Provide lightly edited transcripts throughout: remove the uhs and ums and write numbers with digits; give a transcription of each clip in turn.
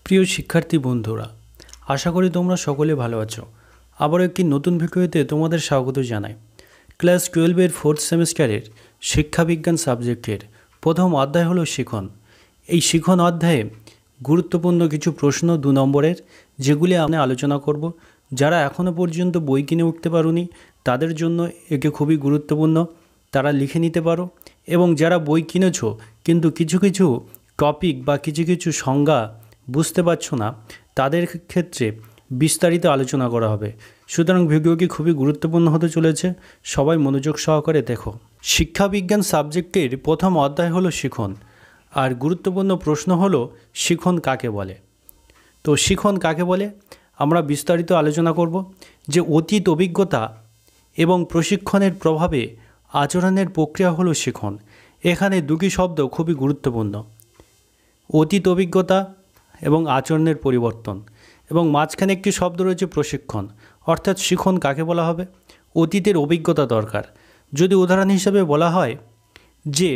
প্রিয় শিক্ষার্থী বন্ধুরা, আশা করি তোমরা সকলে ভালো আছো। আবারও একটি নতুন ভিডিওতে তোমাদের স্বাগত জানাই। ক্লাস 12-এর 4th সেমিস্টারের শিক্ষাবিজ্ঞান সাবজেক্টের প্রথম অধ্যায় হলো শিখন। এই শিখন অধ্যায়ে গুরুত্বপূর্ণ কিছু প্রশ্ন 2 নম্বরের, যেগুলি আমরা আলোচনা করব। যারা এখনও পর্যন্ত বই কিনে উঠতে পারোনি তাদের জন্য একে খুবই গুরুত্বপূর্ণ, তারা লিখে নিতে পারো। এবং যারা বই কিনেছো কিন্তু কিছু কিছু টপিক বা কিছু কিছু সংজ্ঞা বুঝতে পারছো না, তাদের ক্ষেত্রে বিস্তারিত আলোচনা করা হবে। সুতরাং ভিডিওটি খুবই গুরুত্বপূর্ণ হতে চলেছে, সবাই মনোযোগ সহকারে দেখো। শিক্ষাবিজ্ঞান সাবজেক্টের প্রথম অধ্যায় হলো শিখন, আর গুরুত্বপূর্ণ প্রশ্ন হলো শিখন কাকে বলে। তো শিখন কাকে বলে আমরা বিস্তারিত আলোচনা করব। যে অতীত অভিজ্ঞতা এবং প্রশিক্ষণের প্রভাবে আচরণের প্রক্রিয়া হলো শিখন। এখানে দুটি শব্দ খুবই গুরুত্বপূর্ণ, অতীত অভিজ্ঞতা এবং আচরণের পরিবর্তন, এবং মাঝখানে একটি শব্দ রয়েছে প্রশিক্ষণ। অর্থাৎ শিখন কাকে বলা হবে? অতীতের অভিজ্ঞতা দরকার। যদি উদাহরণ হিসেবে বলা হয় যে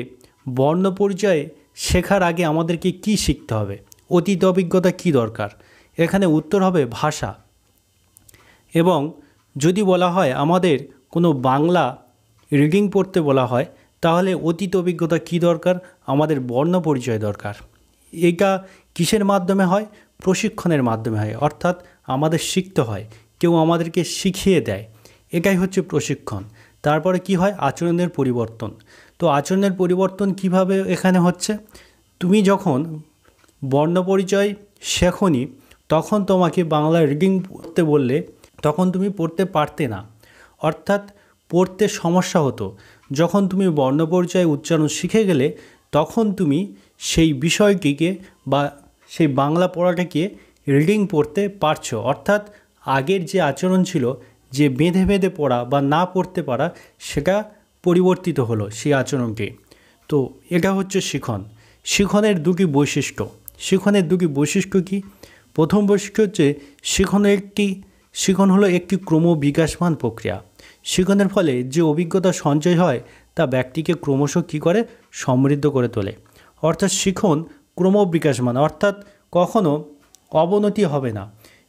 বর্ণ পরিচয় শেখার আগে আমাদেরকে কি শিখতে হবে, অতীত অভিজ্ঞতা কি দরকার, এখানে উত্তর হবে ভাষা। এবং যদি বলা হয় আমাদের কোনো বাংলা রিডিং পড়তে বলা হয়, তাহলে অতীত অভিজ্ঞতা কি দরকার, আমাদের বর্ণ পরিচয় দরকার। এটা কিসের মাধ্যমে হয়? প্রশিক্ষণের মাধ্যমে হয়, অর্থাৎ আমাদের শিখতে হয়, কেউ আমাদেরকে শিখিয়ে দেয়, এটাই হচ্ছে প্রশিক্ষণ। তারপরে কি হয়? আচরণের পরিবর্তন। তো আচরণের পরিবর্তন কিভাবে এখানে হচ্ছে? তুমি যখন বর্ণ পরিচয় শেখোনি, তখন তোমাকে বাংলা রিডিং পড়তে বললে তখন তুমি পড়তে পারতে না, অর্থাৎ পড়তে সমস্যা হতো। যখন তুমি বর্ণ পরিচয় উচ্চারণ শিখে গেলে তখন তুমি সেই বিষয়টিকে বা সেই বাংলা পড়াটাকে রিডিং পড়তে পারছো, অর্থাৎ আগের যে আচরণ ছিল, যে বেঁধে বেঁধে পড়া বা না পড়তে পারা, সেটা পরিবর্তিত হলো সেই আচরণটি। তো এটা হচ্ছে শিখন। শিখনের দুটি বৈশিষ্ট্য। শিখনের দুটি বৈশিষ্ট্য কী? প্রথম বৈশিষ্ট্য হচ্ছে শিখন হলো একটি ক্রমবিকাশমান প্রক্রিয়া। শিখনের ফলে যে অভিজ্ঞতা সঞ্চয় হয় তা ব্যক্তিকে ক্রমশ কী করে? সমৃদ্ধ করে তোলে। অর্থাৎ শিখন ক্রমবিকাশমান, অর্থাৎ কখনো অবনতি হবে না,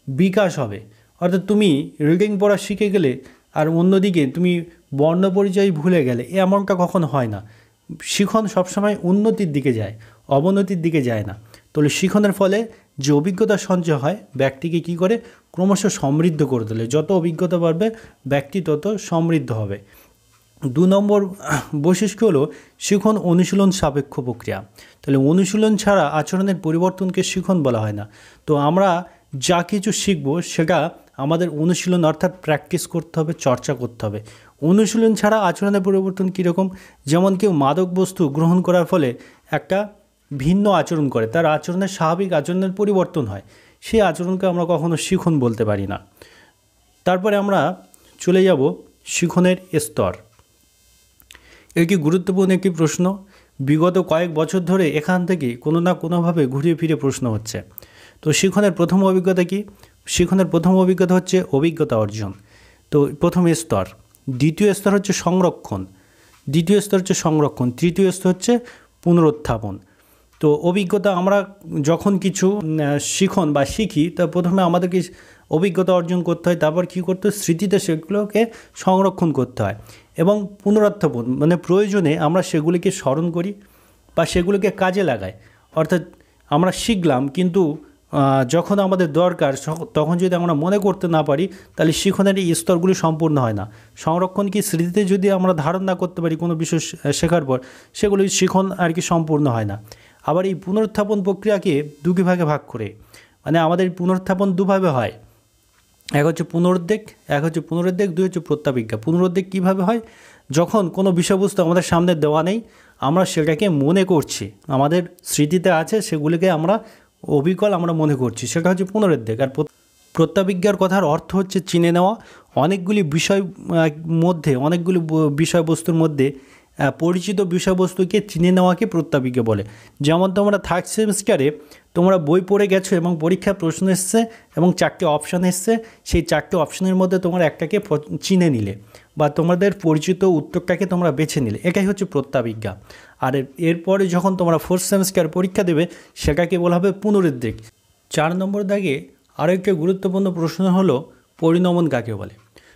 বিকাশ হবে। অর্থাৎ তুমি রিডিং পড়া শিখে গেলে আর অন্যদিকে তুমি বর্ণ পরিচয় ভুলে গেলে, এমনটা কখনো হয় না। শিখন সবসময় উন্নতির দিকে যায়, অবনতির দিকে যায় না। তাহলে শিখনের ফলে যে অভিজ্ঞতা সঞ্চয় হয় ব্যক্তিকে কী করে? ক্রমশ সমৃদ্ধ করে তোলে। যত অভিজ্ঞতা বাড়বে ব্যক্তি তত সমৃদ্ধ হবে। 2 নম্বর বৈশিষ্ট্য হলো শিখন অনুশীলন সাপেক্ষ প্রক্রিয়া। তাহলে অনুশীলন ছাড়া আচরণের পরিবর্তনকে শিখন বলা হয় না। তো আমরা যা কিছু শিখব সেটা আমাদের অনুশীলন, অর্থাৎ প্র্যাকটিস করতে হবে, চর্চা করতে হবে। অনুশীলন ছাড়া আচরণের পরিবর্তন কীরকম? যেমন কেউ মাদক বস্তু গ্রহণ করার ফলে একটা ভিন্ন আচরণ করে, তার আচরণের স্বাভাবিক আচরণের পরিবর্তন হয়, সেই আচরণকে আমরা কখনো শিখন বলতে পারি না। তারপরে আমরা চলে যাব শিখনের স্তর। এটি গুরুত্বপূর্ণ একটি প্রশ্ন। বিগত কয়েক বছর ধরে এখান থেকে কোনো না কোনোভাবে ঘুরিয়ে ফিরে প্রশ্ন হচ্ছে। তো শিখনের প্রথম অভিজ্ঞতা কি? শিখনের প্রথম অভিজ্ঞতা হচ্ছে অভিজ্ঞতা অর্জন। তো প্রথম স্তর। দ্বিতীয় স্তর হচ্ছে সংরক্ষণ। তৃতীয় স্তর হচ্ছে পুনরুত্থাপন। তো অভিজ্ঞতা, আমরা যখন কিছু শিখন বা শিখি তা প্রথমে আমাদেরকে অভিজ্ঞতা অর্জন করতে হয়, তারপর কী করতে হয়? স্মৃতিতে সেগুলোকে সংরক্ষণ করতে হয়, এবং পুনরুত্থাপন মানে প্রয়োজনে আমরা সেগুলিকে স্মরণ করি বা সেগুলোকে কাজে লাগাই। অর্থাৎ আমরা শিখলাম, কিন্তু যখন আমাদের দরকার তখন যদি আমরা মনে করতে না পারি, তাহলে শিখনের এই স্তরগুলি সম্পূর্ণ হয় না। সংরক্ষণ কি স্মৃতিতে যদি আমরা ধারণ না করতে পারি কোনো বিষয় শেখার পর, সেগুলি শিখন আর কি সম্পূর্ণ হয় না। আবার এই পুনরুত্থাপন প্রক্রিয়াকে দুটি ভাগে ভাগ করে, মানে আমাদের পুনরুত্থাপন দুভাবে হয়। এক হচ্ছে পুনরুদ্বেগ, দুই হচ্ছে প্রত্যাবিজ্ঞা। পুনরুদ্বেগ কীভাবে হয়? যখন কোনো বিষয়বস্তু আমাদের সামনে দেওয়া নেই, আমরা সেটাকে মনে করছি, আমাদের স্মৃতিতে আছে, সেগুলিকে আমরা অবিকল আমরা মনে করছি, সেটা হচ্ছে পুনরুদ্বেগ। আর প্রত্যাবিজ্ঞার কথার অর্থ হচ্ছে চিনে নেওয়া। অনেকগুলি বিষয়বস্তুর মধ্যে পরিচিত বিষয়বস্তুকে চিনে নেওয়াকে প্রত্যাবিজ্ঞা বলে। যেমন তোমরা 3rd সেমিস্টারে তোমরা বই পড়ে গেছো এবং পরীক্ষায় প্রশ্ন এসছে এবং 4টে অপশান এসছে, সেই 4টে অপশানের মধ্যে তোমরা একটাকে চিনে নিলে বা তোমাদের পরিচিত উত্তরটাকে তোমরা বেছে নিলে, এটাই হচ্ছে প্রত্যাবিজ্ঞা। আর এরপরে যখন তোমরা 4th সেমিস্টার পরীক্ষা দেবে সেটাকে বলা হবে পুনরুদ্বেগ। 4 নম্বর দাগে আরও একটি গুরুত্বপূর্ণ প্রশ্ন হলো পরিণমন কাকে বলে।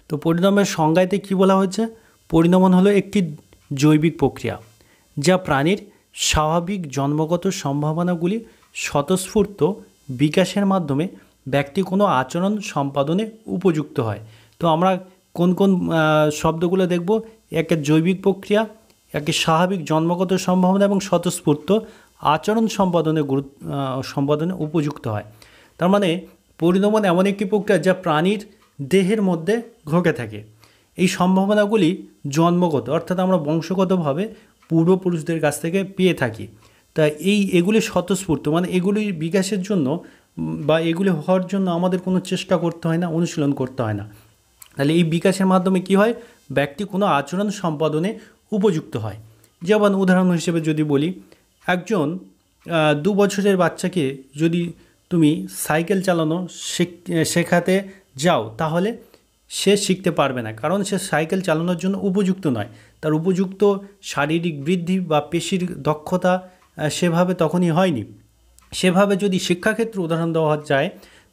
তো পরিণামের সংজ্ঞাতে কী বলা হয়েছে? পরিণমন হলো একটি জৈবিক প্রক্রিয়া যা প্রাণীর স্বাভাবিক জন্মগত সম্ভাবনাগুলি স্বতঃস্ফূর্ত বিকাশের মাধ্যমে ব্যক্তি কোনো আচরণ সম্পাদনে উপযুক্ত হয়। তো আমরা কোন কোন শব্দগুলো দেখব? একে জৈবিক প্রক্রিয়া, একে স্বাভাবিক জন্মগত সম্ভাবনা এবং স্বতঃস্ফূর্ত আচরণ সম্পাদনে উপযুক্ত হয়। তার মানে পরিণমন এমন একটি প্রক্রিয়া যা প্রাণীর দেহের মধ্যে ঘটে থাকে। এই সম্ভাবনাগুলি জন্মগত, অর্থাৎ আমরা বংশগতভাবে পূর্বপুরুষদের কাছ থেকে পেয়ে থাকি। তা এগুলি স্বতঃস্ফূর্ত, মানে এগুলির বিকাশের জন্য বা এগুলি হওয়ার জন্য আমাদের কোনো চেষ্টা করতে হয় না, অনুশীলন করতে হয় না। তাহলে এই বিকাশের মাধ্যমে কি হয়? ব্যক্তি কোনো আচরণ সম্পাদনে উপযুক্ত হয়। যেমন উদাহরণ হিসেবে যদি বলি, একজন 2 বছরের বাচ্চাকে যদি তুমি সাইকেল চালানো শেখাতে যাও, তাহলে সে শিখতে পারবে না, কারণ সে সাইকেল চালানোর জন্য উপযুক্ত নয়। তার উপযুক্ত শারীরিক বৃদ্ধি বা পেশির দক্ষতা সেভাবে তখনই হয়নি। সেভাবে যদি শিক্ষাক্ষেত্রে উদাহরণ দেওয়া যায়,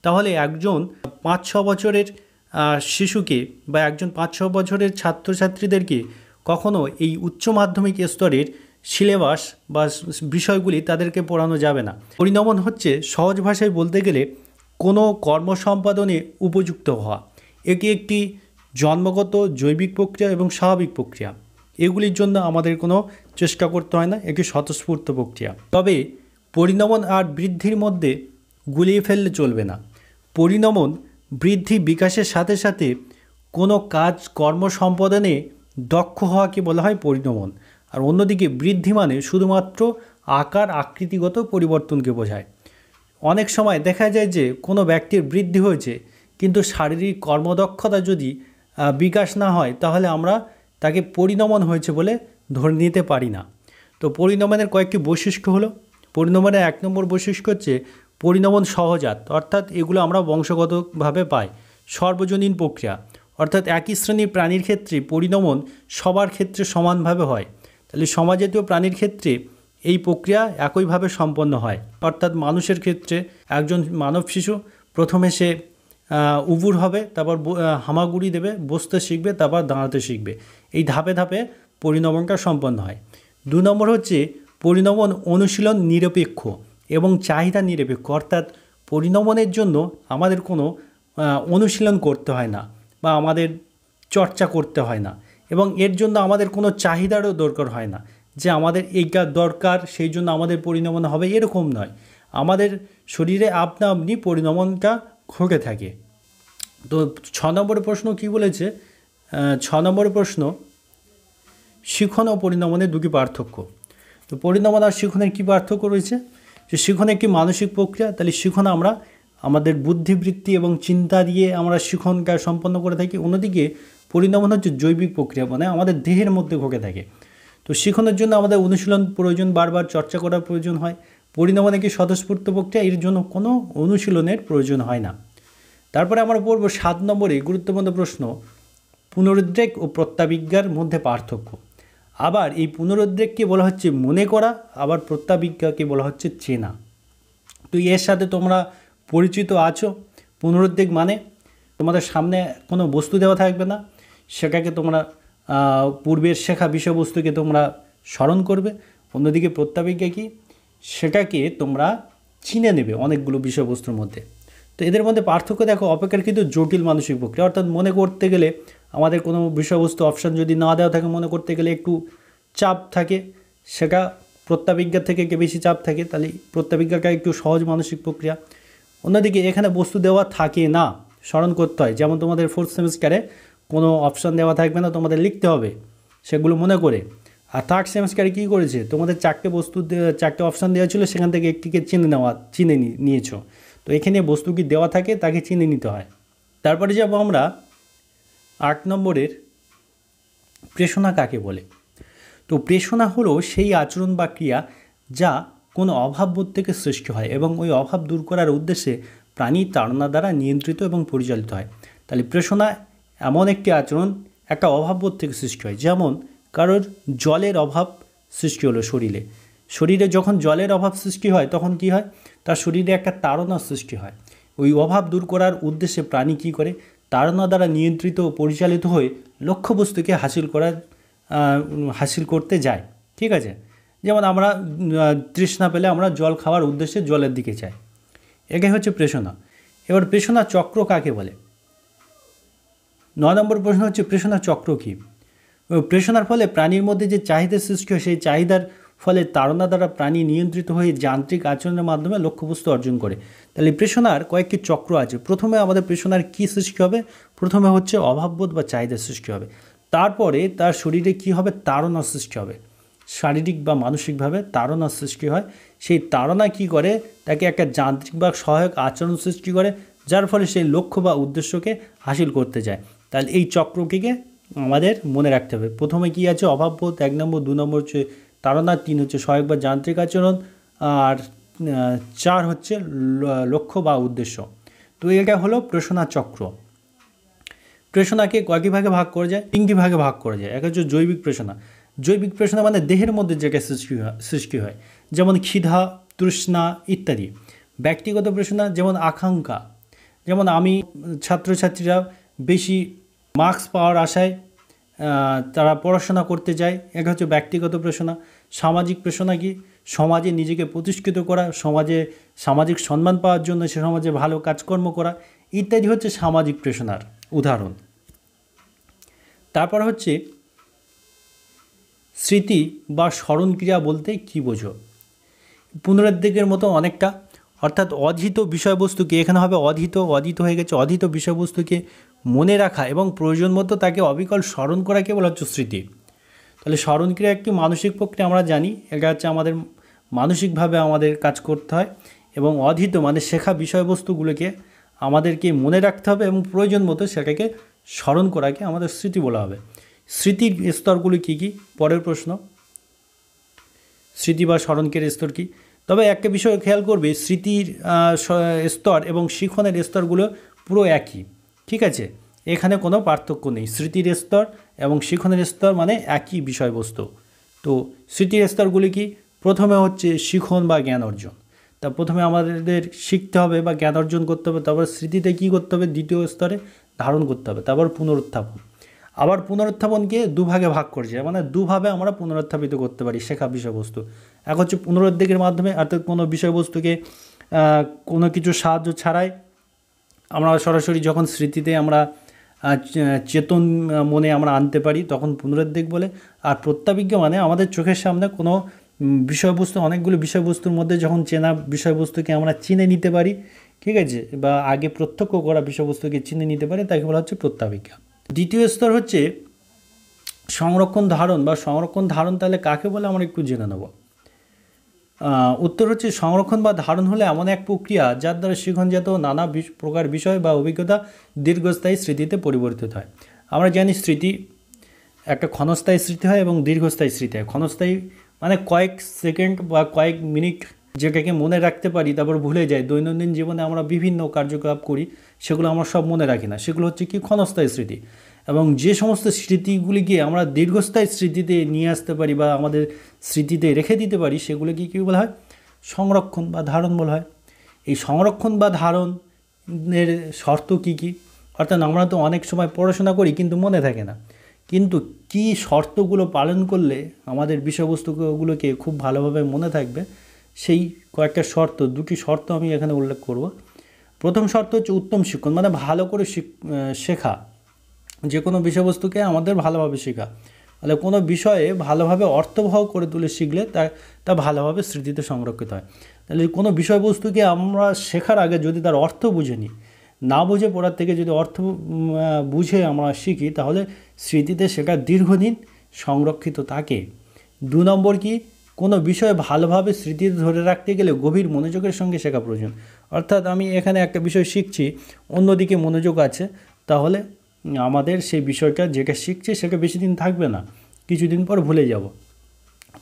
তাহলে একজন 5-6 বছরের শিশুকে বা একজন 5-6 বছরের ছাত্রছাত্রীদেরকে কখনো এই উচ্চ মাধ্যমিক স্তরের সিলেবাস বা বিষয়গুলি তাদেরকে পড়ানো যাবে না। পরিণমন হচ্ছে সহজ ভাষায় বলতে গেলে কোনো কর্ম সম্পাদনে উপযুক্ত হওয়া। এটি একটি জন্মগত জৈবিক প্রক্রিয়া এবং স্বাভাবিক প্রক্রিয়া। এগুলির জন্য আমাদের কোনো চেষ্টা করতে হয় না, একটি স্বতঃস্ফূর্ত প্রক্রিয়া। তবে পরিণমন আর বৃদ্ধির মধ্যে গুলিয়ে ফেললে চলবে না। পরিণমন বৃদ্ধি বিকাশের সাথে সাথে কোনো কাজ কর্ম সম্পাদনে দক্ষ হওয়াকে বলা হয় পরিণমন। আর অন্যদিকে বৃদ্ধি মানে শুধুমাত্র আকার আকৃতিগত পরিবর্তনকে বোঝায়। অনেক সময় দেখা যায় যে কোনো ব্যক্তির বৃদ্ধি হয়েছে, কিন্তু শারীরিক কর্মদক্ষতা যদি বিকাশ না হয়, তাহলে আমরা তাকে পরিণমন হয়েছে বলে ধরে নিতে পারি না। তো পরিণমনের কয়েকটি বৈশিষ্ট্য হলো, পরিণমনের 1 নম্বর বৈশিষ্ট্য হচ্ছে পরিণমন সহজাত, অর্থাৎ এগুলো আমরা বংশগতভাবে পাই। সর্বজনীন প্রক্রিয়া, অর্থাৎ একই শ্রেণীর প্রাণীর ক্ষেত্রে পরিণমন সবার ক্ষেত্রে সমানভাবে হয়। তাহলে সমাজজাতীয় প্রাণীর ক্ষেত্রে এই প্রক্রিয়া একইভাবে সম্পন্ন হয়। অর্থাৎ মানুষের ক্ষেত্রে একজন মানব শিশু প্রথমে সে উবুর হবে, তারপর হামাগুড়ি দেবে, বসতে শিখবে, তারপর দাঁড়াতে শিখবে। এই ধাপে ধাপে পরিণমনটা সম্পন্ন হয়। 2 নম্বর হচ্ছে পরিণমন অনুশীলন নিরপেক্ষ এবং চাহিদা নিরপেক্ষ, অর্থাৎ পরিণমনের জন্য আমাদের কোনো অনুশীলন করতে হয় না বা আমাদের চর্চা করতে হয় না, এবং এর জন্য আমাদের কোনো চাহিদারও দরকার হয় না যে আমাদের এইটা দরকার সেই জন্য আমাদের পরিণমন হবে, এরকম নয়। আমাদের শরীরে আপনা আপনি পরিণমনটা ঘটে থাকে। তো 6 নম্বরের প্রশ্ন কি বলেছে? 6 নম্বরের প্রশ্ন, শিখন ও পরিণমনের দুটি পার্থক্য। তো পরিণমন আর শিখনের কী পার্থক্য রয়েছে? যে শিখন একটি মানসিক প্রক্রিয়া, তাহলে শিখন আমরা আমাদের বুদ্ধিবৃত্তি এবং চিন্তা দিয়ে আমরা শিখনটা সম্পন্ন করে থাকি। অন্যদিকে পরিণমন হচ্ছে জৈবিক প্রক্রিয়া, মানে আমাদের দেহের মধ্যে ঘটে থাকে। তো শিখনের জন্য আমাদের অনুশীলন প্রয়োজন, বারবার চর্চা করার প্রয়োজন হয়। পরিণমন একটি স্বতঃস্ফূর্ত প্রক্রিয়া, এর জন্য কোনো অনুশীলনের প্রয়োজন হয় না। তারপরে আমরা পড়ব 7 নম্বরে গুরুত্বপূর্ণ প্রশ্ন, পুনরুদ্রেক ও প্রত্যাবিজ্ঞার মধ্যে পার্থক্য। আবার এই পুনরুদ্রেককে বলা হচ্ছে মনে করা, আবার প্রত্যাবিজ্ঞাকে বলা হচ্ছে চেনা। তো এর সাথে তোমরা পরিচিত আছো। পুনরুদ্রেক মানে তোমাদের সামনে কোনো বস্তু দেওয়া থাকবে না, সেটাকে তোমরা পূর্বের শেখা বিষয়বস্তুকে তোমরা স্মরণ করবে। অন্যদিকে প্রত্যাবিজ্ঞা কি? সেটাকে তোমরা চিনে নেবে অনেকগুলো বিষয়বস্তুর মধ্যে। তো এদের মধ্যে পার্থক্য দেখো, অপেক্ষাকৃত জটিল মানসিক প্রক্রিয়া, অর্থাৎ মনে করতে গেলে আমাদের কোনো বিষয়বস্তু অপশান যদি না দেওয়া থাকে, মনে করতে গেলে একটু চাপ থাকে, সেটা প্রত্যাবিজ্ঞার থেকে একটু বেশি চাপ থাকে, তাহলে প্রত্যাবিজ্ঞাটা একটু সহজ মানসিক প্রক্রিয়া। অন্যদিকে এখানে বস্তু দেওয়া থাকে না, স্মরণ করতে হয়। যেমন তোমাদের 4th সেমিস্টারে কোনো অপশান দেওয়া থাকবে না, তোমাদের লিখতে হবে সেগুলো মনে করে। আর 3rd সেমিস্টারে কী করেছে, তোমাদের 4টে অপশান দেওয়া ছিল, সেখান থেকে একটিকে চিনে নিয়েছো। তো এখানে বস্তু কি দেওয়া থাকে তাকে চিনে নিতে হয়। তারপরে যাব আমরা 8 নম্বরের প্রেষণা কাকে বলে। তো প্রেষণা হলো সেই আচরণ বা ক্রিয়া যা কোনো অভাববোধ থেকে সৃষ্টি হয় এবং ওই অভাব দূর করার উদ্দেশ্যে প্রাণী তাড়না দ্বারা নিয়ন্ত্রিত এবং পরিচালিত হয়। তাহলে প্রেষণা এমন একটি আচরণ একটা অভাববোধ থেকে সৃষ্টি হয়। যেমন কারোর জলের অভাব সৃষ্টি হলো শরীরে যখন জলের অভাব সৃষ্টি হয় তখন কি হয়, তার শরীরে একটা তাড়নার সৃষ্টি হয়। ওই অভাব দূর করার উদ্দেশ্যে প্রাণী কী করে, তাড়না দ্বারা নিয়ন্ত্রিত ও পরিচালিত হয়ে লক্ষ্যবস্তুকে হাসিল করতে যায়। ঠিক আছে, যেমন আমরা তৃষ্ণা পেলে আমরা জল খাওয়ার উদ্দেশ্যে জলের দিকে যাই, এটাই হচ্ছে প্রেষণা। এবার প্রেষণা চক্র কাকে বলে? 9 নম্বর প্রশ্ন হচ্ছে প্রেষণা চক্র কী? প্রেষণার ফলে প্রাণীর মধ্যে যে চাহিদার সৃষ্টি হয়, সেই চাহিদার ফলে তাড়না দ্বারা প্রাণী নিয়ন্ত্রিত হয়ে যান্ত্রিক আচরণের মাধ্যমে লক্ষ্যবস্তু অর্জন করে। তাহলে প্রেষণার কয়েকটি চক্র আছে। প্রথমে আমাদের প্রেষণার কী সৃষ্টি হবে? প্রথমে হচ্ছে অভাববোধ বা চাহিদার সৃষ্টি হবে। তারপরে তার শরীরে কী হবে? তাড়নার সৃষ্টি হবে, শারীরিক বা মানসিকভাবে তাড়নার সৃষ্টি হয়। সেই তাড়না কী করে? তাকে একটা যান্ত্রিক বা সহায়ক আচরণ সৃষ্টি করে, যার ফলে সেই লক্ষ্য বা উদ্দেশ্যকে হাসিল করতে যায়। তাহলে এই চক্রটিকে আমাদের মনে রাখতে হবে। প্রথমে কী আছে? অভাববোধ 1 নম্বর, 2 নম্বর হচ্ছে তাড়না, 3 হচ্ছে সহায়ক বা যান্ত্রিক আচরণ, আর 4 হচ্ছে লক্ষ্য বা উদ্দেশ্য। তো এটা হলো প্রেষণা চক্র। প্রেষণাকে কয়েকটি ভাগে ভাগ করা যায়, 3টি ভাগে ভাগ করা যায়। এক হচ্ছে জৈবিক প্রেষণা। জৈবিক প্রেষণা মানে দেহের মধ্যে যেটা সৃষ্টি হয়, যেমন ক্ষিধা, তৃষ্ণা ইত্যাদি। ব্যক্তিগত প্রেষণা যেমন আকাঙ্ক্ষা, যেমন আমি ছাত্রছাত্রীরা বেশি মার্কস পাওয়ার আশায় তারা পড়াশোনা করতে যায়, এটা হচ্ছে ব্যক্তিগত প্রেষণা। সামাজিক প্রেষণা কি? সমাজে নিজেকে প্রতিষ্ঠিত করা, সামাজিক সম্মান পাওয়ার জন্য সে সমাজে ভালো কাজকর্ম করা ইত্যাদি হচ্ছে সামাজিক প্রেষণার উদাহরণ। তারপর হচ্ছে স্মৃতি বা স্মরণক্রিয়া বলতে কী বোঝো? পুনরুদ্বেগের মতো অনেকটা, অর্থাৎ অধীত বিষয়বস্তুকে, এখানে হবে অধীত হয়ে গেছে, অধীত বিষয়বস্তুকে মনে রাখা এবং প্রয়োজন মতো তাকে অবিকল স্মরণ করাকে বলা হচ্ছে স্মৃতি। তাহলে স্মরণক্রিয়া একটি মানসিক প্রক্রিয়া, আমরা জানি এটা হচ্ছে আমাদের মানসিকভাবে আমাদের কাজ করতে হয়, এবং অধীত মানে শেখা বিষয়বস্তুগুলোকে আমাদেরকে মনে রাখতে হবে এবং প্রয়োজন মতো সেটাকে স্মরণ করাকে আমাদের স্মৃতি বলা হবে। স্মৃতির স্তরগুলি কী কী? পরের প্রশ্ন, স্মৃতি বা স্মরণক্রিয়ার স্তর কী? তবে একটা বিষয় খেয়াল করবে, স্মৃতির স্তর এবং শিখনের স্তরগুলো পুরো একই। ঠিক আছে, এখানে কোনো পার্থক্য নেই। স্মৃতির স্তর এবং শিখনের স্তর মানে একই বিষয়বস্তু। তো স্মৃতির স্তরগুলি কি? প্রথমে হচ্ছে শিখন বা জ্ঞান অর্জন। তা প্রথমে আমাদের শিখতে হবে বা জ্ঞান অর্জন করতে হবে, তারপর স্মৃতিতে কী করতে হবে? দ্বিতীয় স্তরে ধারণ করতে হবে, তারপর পুনরুত্থাপন। আবার পুনরুত্থাপনকে দুভাগে ভাগ করছে, মানে দুভাবে আমরা পুনরুত্থাপিত করতে পারি শেখা বিষয়বস্তু। এক হচ্ছে পুনরুদ্বেগের মাধ্যমে, অর্থাৎ কোনো বিষয়বস্তুকে কোনো কিছু সাহায্য ছাড়াই আমরা সরাসরি যখন স্মৃতিতে আমরা চেতন মনে আমরা আনতে পারি, তখন পুনরুদ্বেগ বলে। আর প্রত্যাবিজ্ঞা মানে আমাদের চোখের সামনে কোনো বিষয়বস্তু, অনেকগুলো বিষয়বস্তুর মধ্যে যখন চেনা বিষয়বস্তুকে আমরা চিনে নিতে পারি, ঠিক আছে, বা আগে প্রত্যক্ষ করা বিষয়বস্তুকে চিনে নিতে পারি, তাকে বলা হচ্ছে প্রত্যাবিজ্ঞা। দ্বিতীয় স্তর হচ্ছে সংরক্ষণ ধারণ বা সংরক্ষণ ধারণ। তাহলে কাকে বলে আমরা একটু জেনে নেব। উত্তর হচ্ছে সংরক্ষণ বা ধারণ হলে এমন এক প্রক্রিয়া যার দ্বারা শিখনজাত নানা প্রকার বিষয় বা অভিজ্ঞতা দীর্ঘস্থায়ী স্মৃতিতে পরিবর্তিত হয়। আমরা জানি স্মৃতি একটা ক্ষণস্থায়ী স্মৃতি হয় এবং দীর্ঘস্থায়ী স্মৃতি হয়। ক্ষণস্থায়ী মানে কয়েক সেকেন্ড বা কয়েক মিনিট যেটাকে মনে রাখতে পারি তারপর ভুলে যাই। দৈনন্দিন জীবনে আমরা বিভিন্ন কার্যকলাপ করি, সেগুলো আমরা সব মনে রাখি না, সেগুলো হচ্ছে কি? ক্ষণস্থায়ী স্মৃতি। এবং যে সমস্ত স্মৃতিগুলিকে আমরা দীর্ঘস্থায়ী স্মৃতিতে নিয়ে আসতে পারি বা আমাদের স্মৃতিতে রেখে দিতে পারি, সেগুলোকে কী বলা হয়? সংরক্ষণ বা ধারণ বলা হয়। এই সংরক্ষণ বা ধারণের শর্ত কী কী? অর্থাৎ আমরা তো অনেক সময় পড়াশোনা করি কিন্তু মনে থাকে না, কিন্তু কি শর্তগুলো পালন করলে আমাদের বিষয়বস্তুগুলোকে খুব ভালোভাবে মনে থাকবে, সেই কয়েকটা শর্ত, দুটি শর্ত আমি এখানে উল্লেখ করব। প্রথম শর্ত হচ্ছে উত্তম শিক্ষণ, মানে ভালো করে শেখা, যে কোনো বিষয়বস্তুকে আমাদের ভালোভাবে শেখা। তাহলে কোনো বিষয়ে ভালোভাবে অর্থবহ করে তুলে শিখলে তা ভালোভাবে স্মৃতিতে সংরক্ষিত হয়। তাহলে কোনো বিষয়বস্তুকে আমরা শেখার আগে যদি তার অর্থ বুঝে নিই, না বুঝে পড়ার থেকে যদি অর্থ বুঝে আমরা শিখি, তাহলে স্মৃতিতে সেটা দীর্ঘদিন সংরক্ষিত থাকে। 2 নম্বর কি? কোনো বিষয় ভালোভাবে স্মৃতিতে ধরে রাখতে গেলে গভীর মনোযোগের সঙ্গে শেখা প্রয়োজন। অর্থাৎ আমি এখানে একটা বিষয় শিখছি, অন্যদিকে মনোযোগ আছে, তাহলে আমাদের সেই বিষয়টা যেটা শিখছে সেটা বেশি দিন থাকবে না, কিছুদিন পর ভুলে যাব।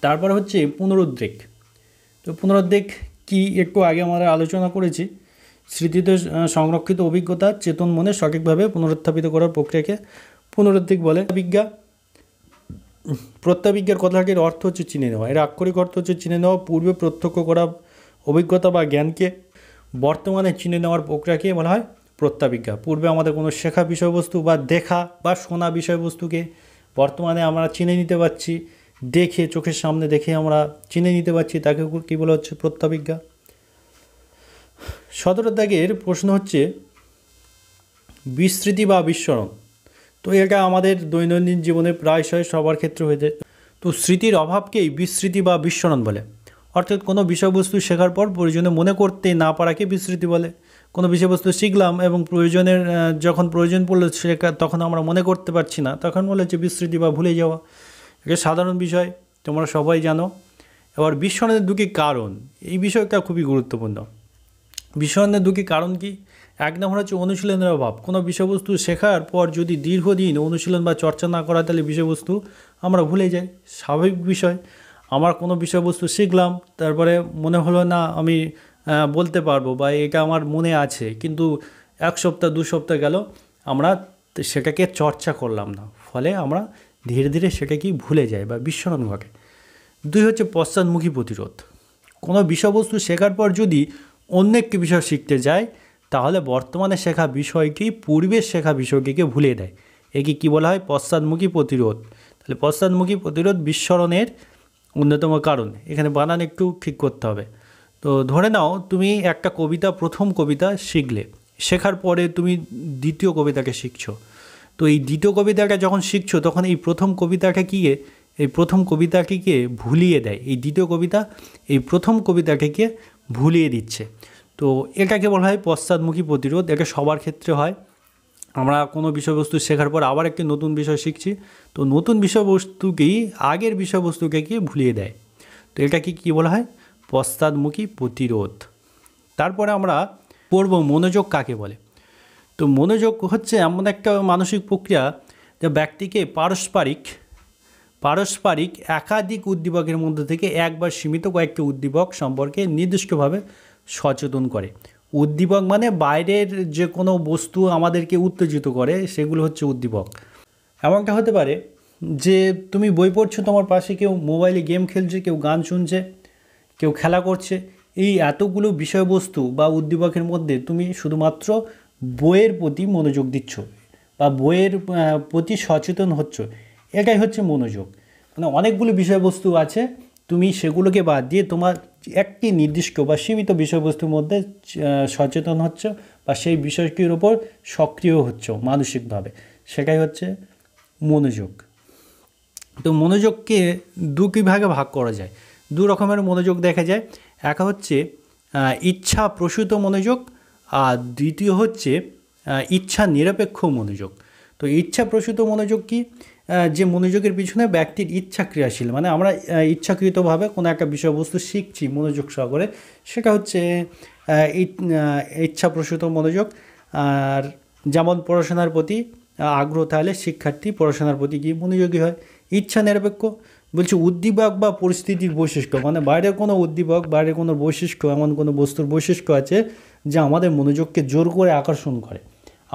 তারপর হচ্ছে পুনরুদ্বেগ। তো পুনরুদ্বেগ কি একটু আগে আমরা আলোচনা করেছি। স্মৃতিতে সংরক্ষিত অভিজ্ঞতা চেতন মনে সঠিকভাবে পুনরুত্থাপিত করার প্রক্রিয়াকে পুনরুদ্বেগ বলে। প্রত্যাবিজ্ঞার কথাটির অর্থ হচ্ছে চিনে নেওয়া, এর আক্ষরিক অর্থ হচ্ছে চিনে নেওয়া, পূর্বে প্রত্যক্ষ করা অভিজ্ঞতা বা জ্ঞানকে বর্তমানে চিনে নেওয়ার প্রক্রিয়াকে বলা হয় প্রত্যাবিজ্ঞা। পূর্বে আমাদের কোনো শেখা বিষয়বস্তু বা দেখা বা শোনা বিষয়বস্তুকে বর্তমানে আমরা চিনে নিতে পারছি, দেখে চোখের সামনে দেখে আমরা চিনে নিতে পারছি, তাকে কী বলা হচ্ছে প্রত্যাবিজ্ঞা। 17 দাগের প্রশ্ন হচ্ছে বিস্মৃতি বা বিস্মরণ। তো এটা আমাদের দৈনন্দিন জীবনে প্রায়শই সবার ক্ষেত্রে হয়ে যায়। তো স্মৃতির অভাবকেই বিস্মৃতি বা বিস্মরণ বলে। অর্থাৎ কোনো বিষয়বস্তু শেখার পর প্রয়োজনে মনে করতে না পারাকে বিস্মৃতি বলে। কোনো বিষয়বস্তু শিখলাম এবং যখন প্রয়োজন পড়লো শেখা তখন আমরা মনে করতে পারছি না, তখন বলে হচ্ছে বিস্মৃতি বা ভুলে যাওয়া। এটা সাধারণ বিষয়, তোমরা সবাই জানো। এবার বিস্মরণের দুটি কারণ, এই বিষয়টা খুবই গুরুত্বপূর্ণ। বিস্মরণের দুটি কারণ কি? এক নম্বর হচ্ছে অনুশীলনের অভাব। কোনো বিষয়বস্তু শেখার পর যদি দীর্ঘদিন অনুশীলন বা চর্চা না করা, তাহলে বিষয়বস্তু আমরা ভুলে যাই, স্বাভাবিক বিষয়। আমার কোনো বিষয়বস্তু শিখলাম, তারপরে মনে হলো না আমি বলতে পারবো বা এটা আমার মনে আছে, কিন্তু 1 সপ্তাহ 2 সপ্তাহ গেল, আমরা সেটাকে চর্চা করলাম না, ফলে আমরা ধীরে ধীরে সেটাকেই ভুলে যাই বা বিস্মরণ ঘটে। 2 হচ্ছে পশ্চাদমুখী প্রতিরোধ। কোনো বিষয়বস্তু শেখার পর যদি অন্য একটি বিষয় শিখতে যায়, তাহলে বর্তমানে শেখা বিষয়টি পূর্বের শেখা বিষয়টিকে ভুলে দেয়। একে কী বলা হয়? পশ্চাদমুখী প্রতিরোধ। তাহলে পশ্চাদমুখী প্রতিরোধ বিস্মরণের অন্যতম কারণ। এখানে বানান একটু ঠিক করতে হবে। তো ধরে নাও তুমি একটা কবিতা, প্রথম কবিতা শিখলে, শেখার পরে তুমি দ্বিতীয় কবিতাকে শিখছো। তো এই দ্বিতীয় কবিতাটা যখন শিখছো, তখন এই প্রথম কবিতাটিকে ভুলিয়ে দেয়। এই দ্বিতীয় কবিতা এই প্রথম কবিতাটিকে ভুলিয়ে দিচ্ছে। তো এটাকে বলা হয় পশ্চাদমুখী প্রতিরোধ। এটা সবার ক্ষেত্রে হয়। আমরা কোনো বিষয়বস্তু শেখার পর আবার একটি নতুন বিষয় শিখছি, তো নতুন বিষয়বস্তুকেই আগের বিষয়বস্তুকে ভুলিয়ে দেয়। তো এটাকে কী বলা হয়? পশ্চাদমুখী প্রতিরোধ। তারপরে আমরা পড়ব মনোযোগ কাকে বলে। তো মনোযোগ হচ্ছে এমন একটা মানসিক প্রক্রিয়া যা ব্যক্তিকে পারস্পরিক একাধিক উদ্দীপকের মধ্যে থেকে একবার সীমিত কয়েকটি উদ্দীপক সম্পর্কে নির্দিষ্টভাবে সচেতন করে। উদ্দীপক মানে বাইরের যে কোনো বস্তু আমাদেরকে উত্তেজিত করে, সেগুলো হচ্ছে উদ্দীপক। এমনটা হতে পারে যে তুমি বই পড়ছো, তোমার পাশে কেউ মোবাইলে গেম খেলছে, কেউ গান শুনছে, কেউ খেলা করছে। এই এতগুলো বিষয়বস্তু বা উদ্দীপকের মধ্যে তুমি শুধুমাত্র বইয়ের প্রতি মনোযোগ দিচ্ছ বা বইয়ের প্রতি সচেতন হচ্ছ, এটাই হচ্ছে মনোযোগ। মানে অনেকগুলো বিষয়বস্তু আছে, তুমি সেগুলোকে বাদ দিয়ে তোমার একটি নির্দিষ্ট বা সীমিত বিষয়বস্তুর মধ্যে সচেতন হচ্ছ বা সেই বিষয়টির ওপর সক্রিয় হচ্ছ মানসিকভাবে, সেটাই হচ্ছে মনোযোগ। তো মনোযোগকে দুটি ভাগে ভাগ করা যায়। 2 রকমের মনোযোগ দেখা যায়। এক হচ্ছে ইচ্ছা প্রসূত মনোযোগ, আর দ্বিতীয় হচ্ছে ইচ্ছা নিরপেক্ষ মনোযোগ। তো ইচ্ছা প্রসূত মনোযোগ কি? যে মনোযোগের পিছনে ব্যক্তির ইচ্ছা ক্রিয়াশীল, মানে আমরা ইচ্ছাকৃতভাবে কোনো একটা বিষয়বস্তু শিখছি মনোযোগ সহকারে, সেটা হচ্ছে ইচ্ছাপ্রসূত মনোযোগ। আর যেমন পড়াশোনার প্রতি আগ্রহ থাকলে শিক্ষার্থী পড়াশোনার প্রতি কি মনোযোগী হয়। ইচ্ছা নিরপেক্ষ বলছে উদ্দীপক বা পরিস্থিতির বৈশিষ্ট্য, মানে বাইরের কোনো উদ্দীপক, বাইরের কোনো বৈশিষ্ট্য, এমন কোনো বস্তুর বৈশিষ্ট্য আছে যা আমাদের মনোযোগকে জোর করে আকর্ষণ করে।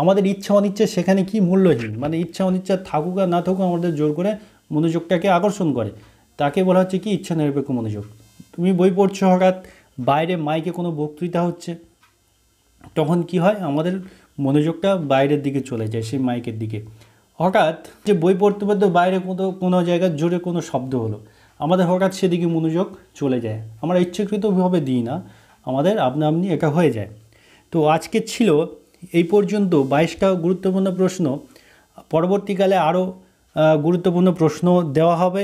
আমাদের ইচ্ছা অনিচ্ছা সেখানে কি মূল্যহীন, মানে ইচ্ছা অনিচ্ছা থাকুক আর না থাকুক আমাদের জোর করে মনোযোগটাকে আকর্ষণ করে, তাকে বলা হচ্ছে কি ইচ্ছা নিরপেক্ষ মনোযোগ। তুমি বই পড়ছো, হঠাৎ বাইরে মাইকে কোনো বক্তৃতা হচ্ছে, তখন কি হয়? আমাদের মনোযোগটা বাইরের দিকে চলে যায়, সেই মাইকের দিকে। হঠাৎ যে বই পড়তে পড়তে বাইরে কোনো জায়গায় জোরে কোনো শব্দ হলো, আমাদের হঠাৎ সেদিকে মনোযোগ চলে যায়। আমরা ইচ্ছাকৃতভাবে দিই না, আমাদের আপনা আপনি এটা হয়ে যায়। তো আজকে ছিল এই পর্যন্ত 22টা গুরুত্বপূর্ণ প্রশ্ন। পরবর্তীকালে আরও গুরুত্বপূর্ণ প্রশ্ন দেওয়া হবে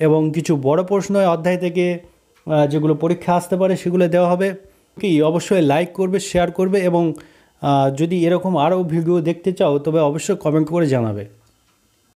এবং কিছু বড় প্রশ্ন অধ্যায় থেকে যেগুলো পরীক্ষা আসতে পারে সেগুলো দেওয়া হবে। কি অবশ্যই লাইক করবে, শেয়ার করবে এবং যদি এরকম আরও ভিডিও দেখতে চাও তবে অবশ্যই কমেন্ট করে জানাবে।